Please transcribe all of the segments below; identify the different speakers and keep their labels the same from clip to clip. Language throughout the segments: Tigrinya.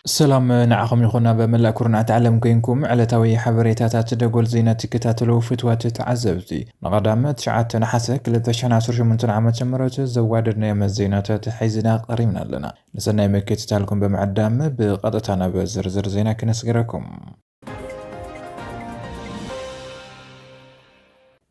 Speaker 1: سلام نعم يخونا بملا كورنا تعلم كينكم على توي حبريتات دقول زينة كتاتلو فتوات تعزبتي نقدامت شعات نحسك لتشحنا سرش من تنعمة مرات زوادرنا يم الزينات حيزنا قريبنا لنا نسنا يمكت تالكم بمعدام بقطتنا بزرزر زينة كنسقركم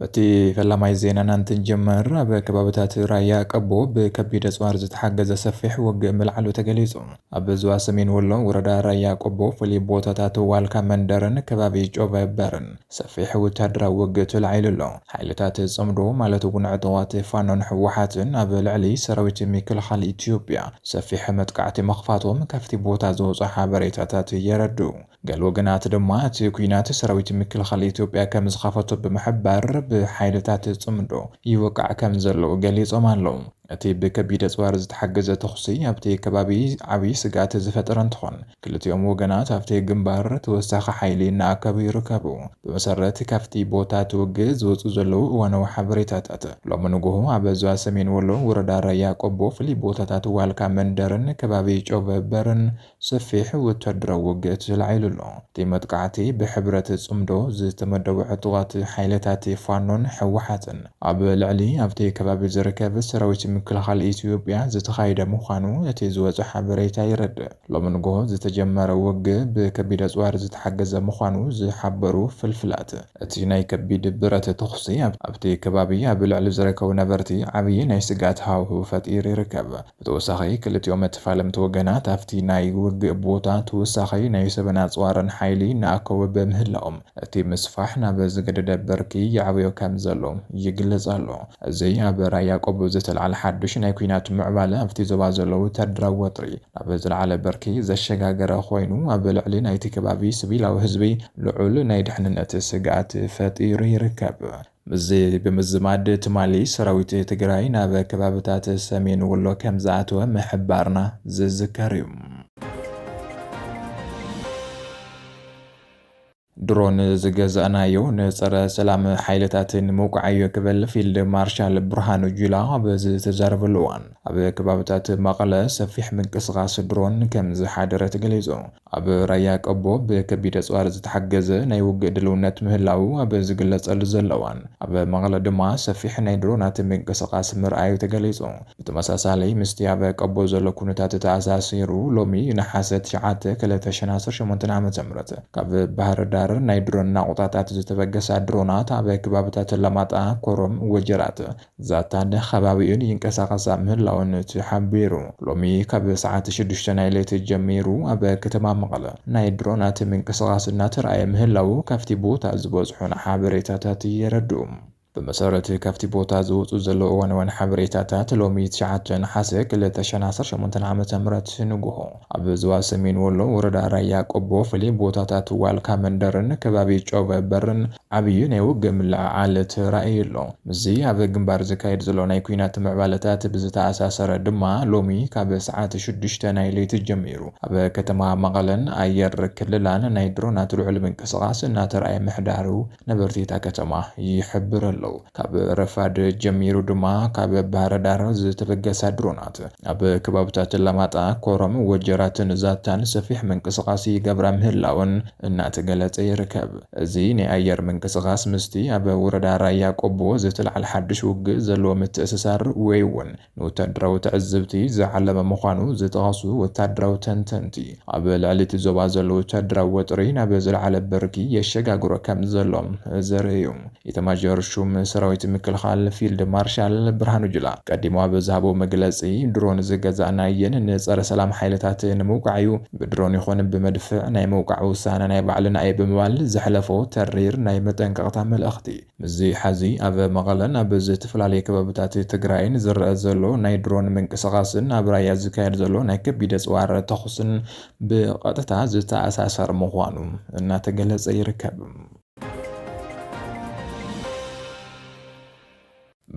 Speaker 1: በቲ ፈላማይ ዜናና እንትንጀምር ኣብ ከባቢታት ራያ ቀቦ ብከቢድ ኣጽዋር ዝተሓገዘ ሰፊሕ ውግእ ምልዓሉ ተገሊጹ። ኣብ ዞባ ሰሜን ወሎ ወረዳ ራያ ቆቦ ፍሉይ ቦታታት ዋልካ መንደርን ከባቢ ጮበ በርን ሰፊሕ ወተሃደራዊ ውግእ ተላዒሉ ኣሎ። ሓይልታት ጽምዶ ማለት እውን ዕጡቓት ፋኖን ሕወሓትን ኣብ ልዕሊ ሰራዊት ምክልኻል ኢትዮጵያ ሰፊሕ መጥቃዕቲ መኽፋቶም ካብቲ ቦታ ዝወፁ ሓበሬታታት የረድኡ። ገለ ወገናት ድማ እቲ ኩናት ሰራዊት ምክልኻል ኢትዮጵያ ከም ዝኸፈቶ ብምሕባር ብሓይልታት ጽምዶ ይወቃዕ ከም ዘለዎ ገሊጾም ኣለዉ። እቲ ብከቢድ ኣጽዋር ዝተሓገዘ ተኹሲ ኣብቲ ከባቢ ዓብዪ ስጋት ዝፈጥር እንትኾን ክልቲኦም ወገናት ኣብቲ ግንባር ተወሳኺ ሓይሊ እናኣከቡ ይርከቡ። ብመሰረት ካብቲ ቦታ ትውግእ ዝወፁ ዘለዉ እዋናዊ ሓበሬታታት ሎሚ ንግሆ ኣብ ዞባ ሰሜን ወሎ ወረዳ ራያ ቆቦ ፍሉይ ቦታታት ዋልካ መንደርን ከባቢ ጮበ በርን ሰፊሕ ወተሃደራዊ ውግእ ተላዒሉ ኣሎ። እቲ መጥቃዕቲ ብሕብረት ጽምዶ ዝተመደቡ ዕጡቓት ሓይልታት ፋኖን ሕወሓትን ኣብ ልዕሊ ኣብቲ ከባቢ ዝርከብ ሰራዊት ምክልኻል ኢትዮጵያ ዝተኻየደ ምዃኑ እቲ ዝወፁ ሓበሬታ ይረድእ። ሎሚ ንግሆ ዝተጀመረ ውግእ ብከቢድ ኣጽዋር ዝተሓገዘ ምዃኑ ዝሓበሩ ፍልፍላት እቲ ናይ ከቢድ ብረት ተኹሲ ኣብቲ ከባቢ ኣብ ልዕሊ ዝርከቡ ነበርቲ ዓብዪ ናይ ስጋት ሃዋህው ፈጢሩ ይርከብ። ብተወሳኺ ክልቲኦም ተፋለምቲ ወገናት ኣብቲ ናይ ውግእ ቦታ ተወሳኺ ናይ ሰብን ኣጽዋርን ሓይሊ እናኣከቡ በምህላኦም እቲ ምስፋሕ ናብ ዝገደደ በርኪ ይዓብዮ ከም ዘሎ ይግለጽ ኣሎ። እዚ ኣብ ራያ ቆቦ ዝተልዓለ ሓድሽ ናይ ኩናት ምዕባለ ኣብቲ ዞባ ዘለዉ ወተሃደራዊ ወጥሪ ናብ ዝለዓለ በርኪ ዘሸጋገረ ኮይኑ ኣብ ልዕሊ ናይቲ ከባቢ ሲቪላዊ ህዝቢ ልዑል ናይ ድሕንነት ስጋት ፈጢሩ ይርከብ። እዚ ብምዝማድ ትማሊ ሰራዊት ትግራይ ናብ ከባቢታት ሰሜን ወሎ ከም ዝኣተወ ምሕባርና ዝዝከር እዩ። ድሮን ዝገዛእናዮ ንጸረ ሰላም ሓይልታትን መውቃዕዮ ክብል ፊልድ ማርሻል ብርሃኑ ጁላ ብዝተዛረበሉ እዋን ኣብ ከባቢታት መቐለ ሰፊሕ ምንቅስቓስ ድሮን ከም ዝሓደረ ተገሊጹ። ኣብ ራያ ቆቦ ብከቢድ ኣጽዋር ዝተሓገዘ ናይ ውግእ ድልውነት ምህላው ኣብ ዝግለጸሉ ዘለዋን ኣብ መቐለ ድማ ሰፊሕ ናይ ድሮናት ምንቅስቓስ ምርኣዩ ተገሊጹ። ብተመሳሳሊ ምስቲ ኣብ ቆቦ ዘሎ ኩነታት ተኣሳሲሩ ሎሚ ነሓሰ 9 2018 ዓ.ም ካብ ባህር ዳር ናይ ድሮን ናቁጣታት ዝተበገሳ ድሮናት ኣብ ከባቢታት ለማጣ ኮረም ወጀራት ዛታን ከባቢኡን ይንቀሳቐሳ ምህላውን ተሓቢሩ። ሎሚ ካብ ሰዓት 6 ናይ ሌሊት ጀሚሩ ኣብ ከተማ መቐለ ናይ ድሮናት ምንቅስቓስ እናተረኣየ ምህላው ካብቲ ቦታ ዝበጽሑን ሓበሬታታት የረድኡ። በመሰረት ካብቲ ቦታ ዝወፁ ዘለዉ እዋናውን ሓበሬታታት ሎሚ 9 ነሓሰ 2018 ዓ.ም ንግሆ ኣብ ዞባ ሰሜን ወሎ ወረዳ ራያ ቆቦ ፍሉይ ቦታታት ዋልካ መንደርን ከባቢ ጮበ በርን ዓብዪ ናይ ውግእ ምልዕዓል ተራእዩ ኣሎ። እዚ ኣብ ግንባር ዝካየድ ዘሎ ናይ ኩናት ምዕባለታት ብዝተኣሳሰረ ድማ ሎሚ ካብ ሰዓት 6 ናይ ሌሊት ጀሚሩ ኣብ ከተማ መቐለን ኣየር ክልላን ናይ ድሮናት ልዑል ምንቅስቓስ እናተረኣየ ምሕዳሩ ነበርቲ እታ ከተማ ይሕብር ኣሎ። ካብ ረፋድ ጀሚሩ ድማ ካብ ባህር ዳር ዝተበገሳ ድሮናት ኣብ ከባቢታት ለማጣ ኮረም ወጀራትን ዛታን ሰፊሕ ምንቅስቓስ ይገብራ ምህላውን እናተገለጸ ይርከብ። እዚ ናይ ኣየር ምንቅስቓስ ምስቲ ኣብ ወረዳ ራያ ቆቦ ዝተልዓለ ሓድሽ ውግእ ዘለዎ ምትእስሳር ወይ እውን ንወተሃደራዊ ትዕዝብቲ ዝዓለመ ምዃኑ ዝጠቐሱ ወተሃደራዊ ተንተንቲ ኣብ ልዕሊ እቲ ዞባ ዘሎ ወተሃደራዊ ወጥሪ ናብ ዝለዓለ በርኪ የሸጋግሮ ከም ዘሎም ዘርእዩ ኢታማዦር ሹም ሰራዊት ምክልኻል ፊልድ ማርሻል ብርሃኑ ጁላ ቀዲሞ ኣብ ዝሃቦ መግለጺ ድሮን ዝገዛእናየን ንጸረ ሰላም ሓይልታት ንምውቃዕዩ ብድሮን ይኹን ብመድፍዕ ናይ መውቃዕ ውሳነ ናይ ባዕልና እየ ብምባል ዘሕለፎ ተሪር ናይ መጠንቀቕታ መልእኽቲ እዚ ሓዚ ኣብ መቐለን ኣብ ዝተፈላለዩ ከባቢታት ትግራይን ዝረአ ዘሎ ናይ ድሮን ምንቅስቓስን ኣብ ራያ ዝካየድ ዘሎ ናይ ከቢድ ኣጽዋር ተኹስን ብቐጥታ ዝተኣሳሰር ምዃኑ እናተገለጸ ይርከብ።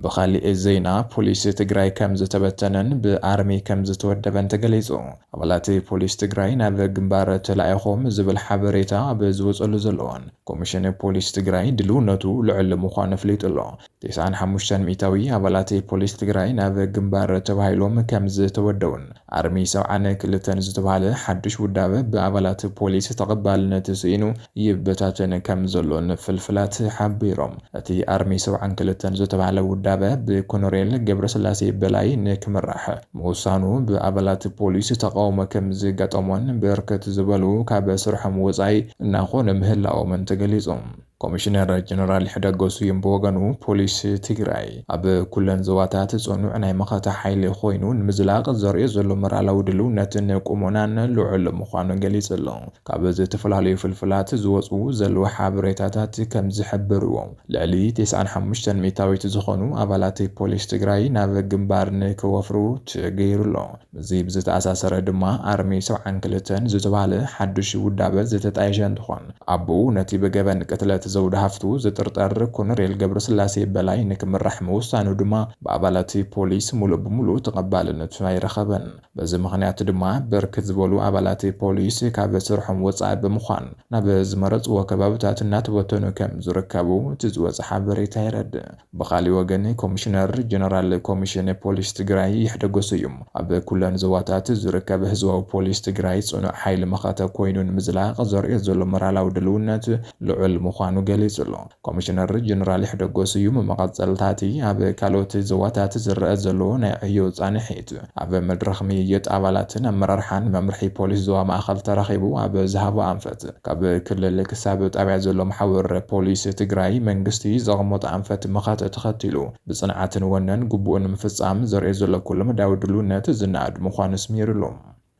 Speaker 1: بخالي الزينا بوليس تجراي كم زتبتنن بأرمي كم زتودبن تجليزو أبلاتي بوليس تجراي نابا جنبار تلاقيهم زبل حبريتا بزوز اللزلون كوميشن بوليس تجراي دلونتو لعل مخان فليت الله 95 ميتاوي أبلاتي بوليس تجراي نابا جنبار تبهايلوم كم زتودون أرمي سوعنا كلتن زتبهال حدش ودابة بأبلاتي بوليس تقبل نتسينو يبتاتن كم زلون فلفلات حبيرم أتي أرمي سوعن كلتن زتبهال ودابة بكونوريل جبرسلاسي بلاي نكمرح موسانو بأبلات بوليس تقاوم كم زيقات أمون بركة زبالو كاب سرحم وزاي ناخون مهلا من تقليزهم كوميشنر جنرال حداغوس يمبوغانو بوليس تيغراي اب كلن زواتات صنوع ناي مخاتا حيل خوينون مزلاق زري زلو مرالو دلو نتن قومونان لعل مخانو غليصلو كاب زتفلالي فلفلات زوصو زلو حابريتاتات كم زحبرو لعلي 95 ميتاويت زخونو ابالات بوليس تيغراي ناب جنبار نكوفرو تغيرلو مزيب زتاساسر دما ارمي سو عنكلتن زتباله حدش ودابه زتطايشن تخون ابو نتي بغبن قتلت زود هفتو زترطر كونريل جبرسلاسي بلاي نكمرح موسانو دما بابالاتي بوليس مولو بمولو تقبالنت فايرخبن بز مخنيات دما بركت زبولو ابالاتي بوليس كاب سرحم وصا بمخان نبز مرص وكبابتات ناتبتنو كم زركبو تزوز حبريتا يرد بخالي وغني كوميشنر جنرال كوميشن بوليس تግራይ يحدغسيم اب كلن زواتات زركب هزواو بوليس تግራይ صنع حيل مخاتا كوينون مزلاق زرئ زلو مرالاو دلونت لعل مخانو ገሊጽሎ ኮሚሽነር ጀነራል ሕደጎስዩም መቀጸልታቲ ኣብ ካልኦት ዘዋታት ዝረአ ዘሎ ናይ ዕዮ ጻንሒት ኣብ መድረኽ ምይይጥ ኣባላትን ኣመራርሓን መምርሒ ፖሊስ ዞባ ማእኸል ተራኺቡ ኣብ ዝሃቦ ኣንፈት ካብ ክልል ክሳብ ጣብያ ዘሎ ማሕበር ፖሊስ ትግራይ መንግስቲ ዘቕሞጥ ኣንፈት መኻተ ተኸቲሉ ብጽንዓትን ወነን ግቡእን ምፍጻም ዘርኢ ዘሎ ኩሉ መዳውድሉነት ዝናድ ምዃኑ ስሚሩሉ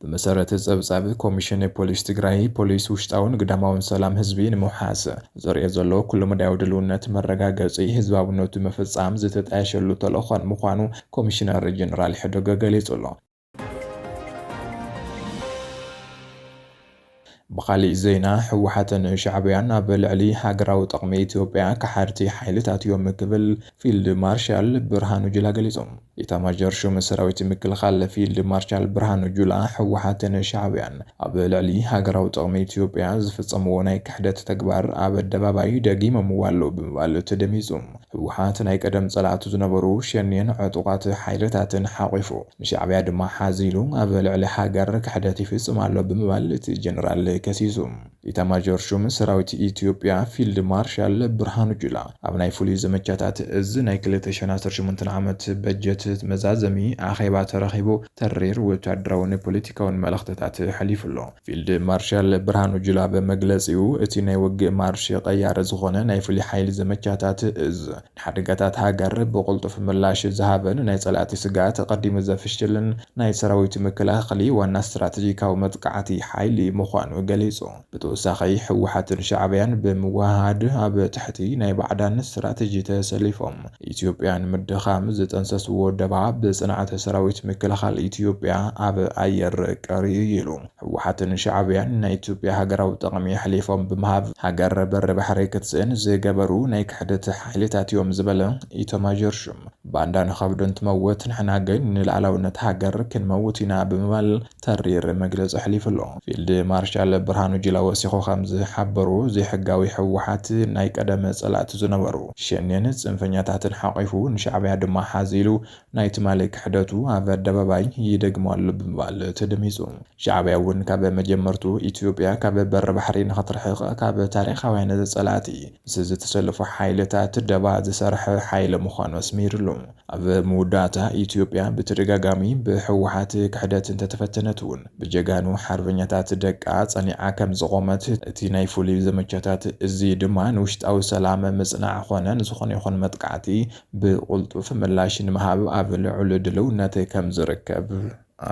Speaker 1: بمسارة الزبزاب كوميشن بوليس تግራይ ፖሊስ ውሽጣውን ግዳማውን ሰላም ህዝቢ ንምውሓስ ዘርኢ ዘሎ ኩሉ መዳውድሉነት መረጋገጺ ህዝባውነቱ መፈጻም ዝተጣየሸሉ ተልእኾን ምዃኑ ኮሚሽነር ጀነራል ሕደገ ገሊጹሎ بخالي زينا حوحتن شعبيان بلعلي هاجراو طقمي إثيوبيا كحارتي حيلتات يوم مكبل فيلد مارشال برهانو جولا قليزم يتماجر شو مسراويت مكل خال فيلد مارشال برهانو جولا حوحتن شعبيان بلعلي هاجراو طقمي إثيوبيا زفصموناي كحدت تكبار اب الدباباي دقيم موالو بموالو تدميزم حوحتن اي قدم صلاتو زنبرو شنين عطوقات حيلتاتن حاقفو شعبيا دما حازيلو بلعلي هاجر كحدتي فصمالو بموالو جنرال كسيزوم ኢታማጆር ሹም ሰራዊት ኢትዮጵያ ፊልድ ማርሻል ብርሃኑ ጁላ ኣብ ናይ ፍሉይ ዘመቻታት እዚ ናይ 2018 ዓመት በጀት መዛዘሚ ኣኼባ ተረኺቡ ተሪር ወታደራውን ፖለቲካውን መልእኽትታት ሓሊፉሎ ፊልድ ማርሻል ብርሃኑ ጁላ በመግለጺኡ እቲ ናይ ውግእ ማርሽ ቀያር ዝኾነ ናይ ፍሉይ ሓይሊ ዘመቻታት እዚ ሓደጋታት ሃገር ብቁልጡፍ ምላሽ ዝሃበን ናይ ጸላእቲ ስጋት ቀዲሙ ዘፍሽልን ናይ ሰራዊት መከላኸሊ ዋና ስትራቴጂካዊ መጥቃዕቲ ሓይሊ ምዃኑ ገሊጹ ሳኺ ሕወሓትን ሻዕብያን በመዋሃድ ኣብ ትሕቲ ናይ ባዕዳን ስትራቴጂ ተሰሊፎም ኢትዮጵያን ምድኻም ዝጠንሰስዎ ደባ ብጽንዓተ ሰራዊት ምክልኻል ኢትዮጵያ ኣብ ኣየር ቀሪዩ ኢሉ ሕወሓትን ሻዕብያን ናይ ኢትዮጵያ ሃገራዊ ጥቕሚ ሓሊፎም ብምሃብ ሃገር በር ባሕሪ ክትስእን ዝገበሩ ናይ ክሕደት ሓይልታት እዮም ዝበለ ኢታማጆር ሹም ባንዳ ንኸብዶን ትመውት ንሕና ግን ንልዕላውነት ሃገር ክንመውት ኢና ብምባል ተሪር መግለፂ ሓሊፉሎ ፊልድ ማርሻል ብርሃኑ ጁላ ወሲኹ ከምዝ ሓበሩ ዘይሕጋዊ ሕወሓት ናይ ቀደመ ጸላእቲ ዝነበሩ ሸኔን ጽንፈኛታትን ሓቂፉ ንሻዕብያ ድማ ሓዚሉ ናይ ትማሊ ክሕደቱ ኣብ ኣደባባይ ይደግማሉ ብምባል ተደሚጹ ሻዕብያ እውን ካብ መጀመርቱ ኢትዮጵያ ካብ በር ባሕሪ ንኽትርሕቕ ካብ ታሪኻውያን ጸላእቲ ምስ ዝተሰለፉ ሓይልታት ደባ ዝሰርሐ ሓይሊ ምዃኑ ኣስሚሩሉ ኣብ መወዳእታ ኢትዮጵያ ብተደጋጋሚ ብሕወሓት ክሕደት እንተተፈተነት እውን ብጀጋኑ ሓርበኛታት ደቃ ጸኒዓ ከም ዝቆመት እቲ ናይ ፍሉይ ዘመቻታት እዚ ድማ ንውሽጣዊ ሰላም መጽናዕ ኾነን ዝኾነ ይኹን መጥቃዕቲ ብቁልጡፍ ምላሽ ንምሃብ ኣብ ልዑል ድልውነት ከም ዝርከብ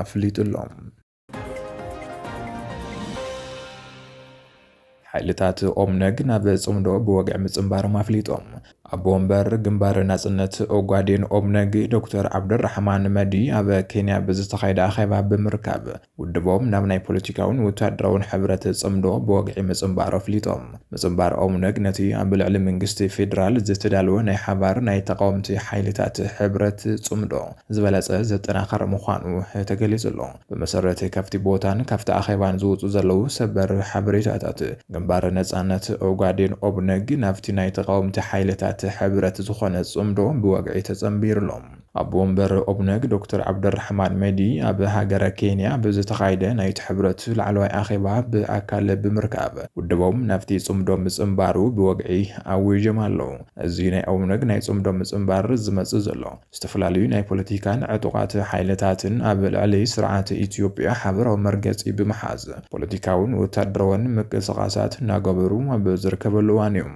Speaker 1: ኣፍሊጡሎም ሓይልታት ኦብነግ ናብ ጽምዶ ብወግዒ ምጽምባሮም ኣፍሊጦም። ኣቦ ወንበር ግንባር ናጽነት ኦጋዴን ኦብነግ ዶክተር ዓብድራሕማን መዲ ኣብ ኬንያ ብዝተኻየደ ኣኼባ ብምርካብ ውድቦም ናብ ናይ ፖለቲካውን ወታደራውን ሕብረት ጽምዶ ብወግዒ ምጽምባር ኣፍሊጦም። ምጽምባር ኦብነግ ነቲ ኣብ ልዕሊ መንግስቲ ፌደራል ዝተዳለወ ናይ ሓባር ናይ ተቃወምቲ ሓይልታት ሕብረት ጽምዶ ዝበለጸ ዘጠናኸረ ምዃኑ ተገሊጹ ኣሎ። ብመሰረት ካብቲ ቦታን ካብቲ ኣኼባን ዝውፁ ዘለዉ ሰበር ሓበሬታታት ግንባር ነጻነት ኦጋዴን ኦብነግ ናብቲ ናይ ተቃወምቲ ሓይልታት ሕብረት ዝኾነ ጽምዶ ብወግዒ ተጸምቢሩሎም። ኣቦ ወንበር ኦብነግ ዶክተር ዓብድራሕማን መዲ ኣብ ሃገረ ኬንያ ብዝተኻየደ ናይቲ ሕብረት ላዕለዋይ ኣኼባ ብኣካል ብምርካብ ውድቦም ናብቲ ጽምዶ ምጽምባሩ ብወግዒ ኣውጆም ኣለዉ። እዚ ናይ ኦብነግ ናይ ጽምዶ ምጽምባር ዝመጽእ ዘሎ ዝተፈላለዩ ናይ ፖለቲካን ዕጡቓት ሓይልታትን ኣብ ልዕሊ ስርዓት ኢትዮጵያ ሓበራዊ መርገጺ ብምሓዝ ፖለቲካውን ወታደራውን ምንቅስቓሳት እናገበሩ ኣብ ዝርከበሉ እዋን እዩ።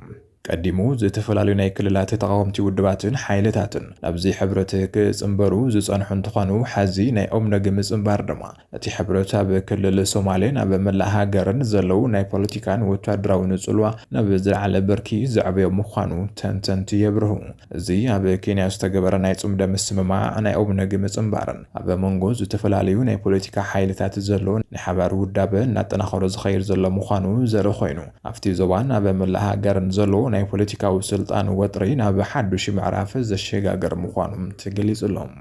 Speaker 1: ቀዲሙ ዝተፈላለዩ ናይ ክልላት ተቃወምቲ ውድባትን ሓይልታትን ናብዚ ሕብረት ክጽምበሩ ዝጸንሑ እንትኾኑ ሓዚ ናይ ኦብነግ ምጽምባር ድማ እቲ ሕብረት ኣብ ክልል ሶማሌን ኣብ መላእ ሃገርን ዘለዉ ናይ ፖለቲካን ወታደራውን ጽልዋ ናብ ዝለዓለ ብርኪ ዘዕበዮ ምዃኑ ተንተንቲ የብርሁ። እዚ ኣብ ኬንያ ዝተገበረ ናይ ጽምዶ ምስምማዕ ናይ ኦብነግ ምጽምባርን ኣብ መንጎ ዝተፈላለዩ ናይ ፖለቲካ ሓይልታት ዘሎ ናይ ሓባር ውዳበ እናጠናኸሮ ዝኸይድ ዘሎ ምዃኑ ዘርኢ ኮይኑ ኣብቲ ዞባን ኣብ መላእ ሃገርን ዘሎ ናይ ፖለቲካዊ ስልጣን ወጥሪ ናብ ሓዱሽ ምዕራፍ ዘሸጋገር ምዃኑም ተገሊጹሎም።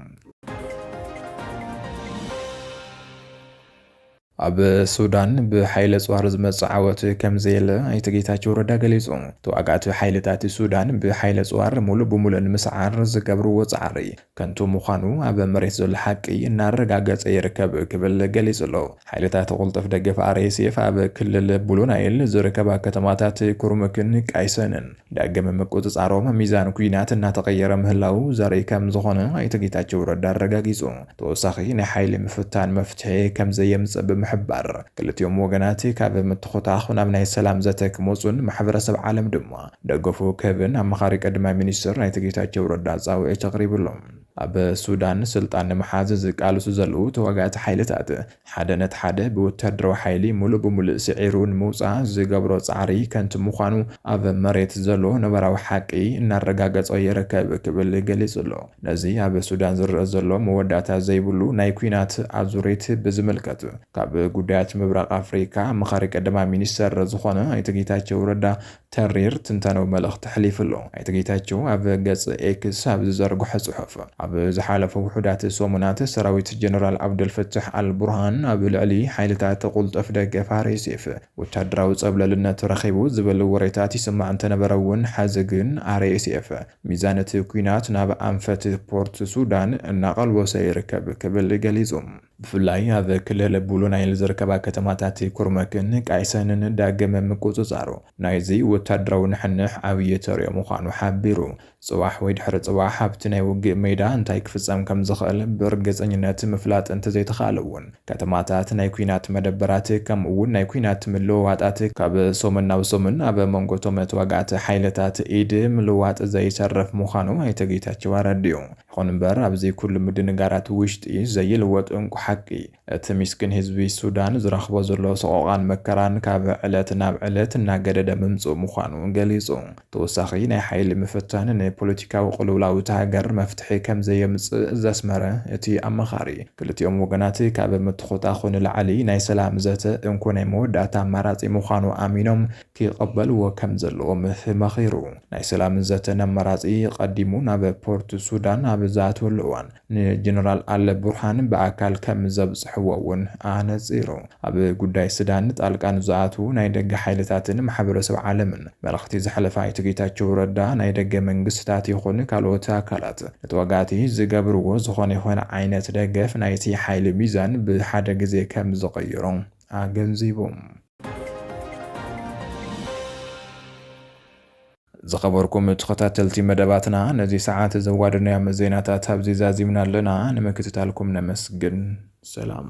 Speaker 1: ኣብ ሱዳን ብሓይለ ጽዋር ዝመጽእ ዓወት ከም ዘየለ ኣይተ ጌታቸው ረዳ ገሊጹ። ተዋጋእቲ ሓይልታት ሱዳን ብሓይለ ጽዋር ሙሉእ ብሙሉእ ንምስዓር ዝገብርዎ ጻዕሪ ከንቱ ምዃኑ ኣብ መሬት ዘሎ ሓቂ እናረጋገጸ ይርከብ ክብል ገሊጹ ኣሎ። ሓይልታት ቁልጥፍ ደገፍ RSF ኣብ ክልል ብሉ ናይል ዝርከባ ከተማታት ኩርሙክን ቃይሰንን ዳግም ምቁጽጻሮም ሚዛን ኩናት እናተቐየረ ምህላው ዘርኢ ከም ዝኾነ ኣይተ ጌታቸው ረዳ ኣረጋጊጹ። ተወሳኺ ናይ ሓይሊ ምፍታን መፍትሒ ከም ዘየምጽእ ብምሕባር ክልቲኦም ወገናት ካብ ምትኾታኽ ናብ ናይ ሰላም ዘተ ክመጹን ማሕበረሰብ ዓለም ድማ ደገፉ ክህብን ኣማኻሪ ቀዳማይ ሚኒስትር ኣይተ ጌታቸው ረዳ ጻውዒት ተቕሪቡሎም። ኣብ ሱዳን ስልጣን ንምሓዝ ዝቃልሱ ዘለዉ ተዋጋእቲ ሓይልታት ሓደ ነቲ ሓደ ብወታደራዊ ሓይሊ ሙሉእ ብሙሉእ ስዒሩ ንምውፃእ ዝገብሮ ጻዕሪ ከንቱ ምዃኑ ኣብ መሬት ዘሎ ነበራዊ ሓቂ እናረጋገጸ ይርከብ ክብል ገሊጹ ኣሎ። ነዚ ኣብ ሱዳን ዝርአ ዘሎ መወዳእታ ዘይብሉ ናይ ኩናት ኣዙሪት ብዝምልከት ካብ ጉዳያት ምብራቕ ኣፍሪካ ኣማኻሪ ቀዳማይ ሚኒስትር ዝኾነ ኣይተ ጌታቸው ረዳ ተሪር ትንተናዊ መልእኽቲ ሕሊፉ ኣሎ። ኣይተ ጌታቸው ኣብ ገጽ ኤክስ ኣብ ዝዘርግሖ ጽሑፍ ኣብ ዝሓለፈ ውሕዳት ሰሙናት ሰራዊት ጀነራል ዓብደልፈታሕ አልቡርሃን ኣብ ልዕሊ ሓይልታት ቁልጥፍ ደገፍ RSF ወታደራዊ ጸብለልነት ረኺቡ ዝብል ወሬታት ይስማዕ እንተነበረ እውን ሓዚ ግን RSF ሚዛን እቲ ኩናት ናብ ኣንፈት ፖርት ሱዳን እናቐልወሰ ይርከብ ክብል ገሊጹ። ብፍላይ ኣብ ክልል ብሉ ናይል ዝርከባ ከተማታት ኩርሙክን ቃይሰንን ዳግም ምቁጽጻሩ ናይዚ ወታደራዊ ንሕንሕ ዓብዪ ተርእዮ ምዃኑ ሓቢሩ። ጽባሕ ወይ ድሕሪ ጽባሕ ኣብቲ ናይ ውግእ ሜዳ እንታይ ክፍጸም ከም ዝኽእል ብርግጸኝነት ምፍላጥ እንተዘይተኻለ እውን ከተማታት ናይ ኩናት መደበራት ከምኡ እውን ናይ ኩናት ምልውዋጣት ካብ ሶምን ናብ ሶምን ኣብ መንጎ እቶም ተዋጋእቲ ሓይልታት ኢድ ምልውዋጥ ዘይሰርፍ ምዃኑ ኣይተ ጌታቸው ኣረዲዩ። ይኹን እምበር ኣብዚ ኩሉ ምድንጋራት ውሽጢ ዘይልወጥ እንቁ ሓቂ እቲ ምስኪን ህዝቢ ሱዳን ዝረኽቦ ዘሎ ሰቆቓን መከራን ካብ ዕለት ናብ ዕለት እናገደደ ምምጽእ ምዃኑ ገሊጹ። ተወሳኺ ናይ ሓይሊ ምፍታንን ፖለቲካዊ ቅልውላው እቲ ሃገር መፍትሒ ከም ዘየምጽእ ዘስመረ እቲ ኣማኻሪ ክልቲኦም ወገናት ካብ ምትኾታኹ ንላዕሊ ናይ ሰላም ዘተ እንኮ ናይ መወዳእታ ኣማራጺ ምዃኑ ኣሚኖም ክቕበልዎ ከም ዘለዎም መኺሩ። ናይ ሰላም ዘተ ኣማራጺ ቀዲሙ ናብ ፖርት ሱዳን ኣብ ዝኣተወሉ እዋን ንጀነራል አልቡርሃን ብኣካል ከም ዘብጽሕዎ እውን ኣነጺሩ። ኣብ ጉዳይ ሱዳን ጣልቃን ዝኣትዉ ናይ ደገ ሓይልታትን ማሕበረሰብ ዓለምን መልእኽቲ ዘሕለፈ ኣይተ ጌታቸው ረዳ ናይ ደገ መንግስትታት ይኹን ካልኦት ኣካላት ተዋጋእቲ ዝገብርዎ ዝኾነ ይኹን ዓይነት ደገፍ ናይቲ ሓይሊ ሚዛን ብሓደ ግዜ ከም ዝቕይሮ ኣገንዚቦም። ዝኸበርኩም ተኸታተልቲ መደባትና ነዚ ሰዓት ዘዋድናዮም ዜናታት ኣብዚ ዛዚምና ኣለና። ንምክትታልኩም ነመስግን። ሰላም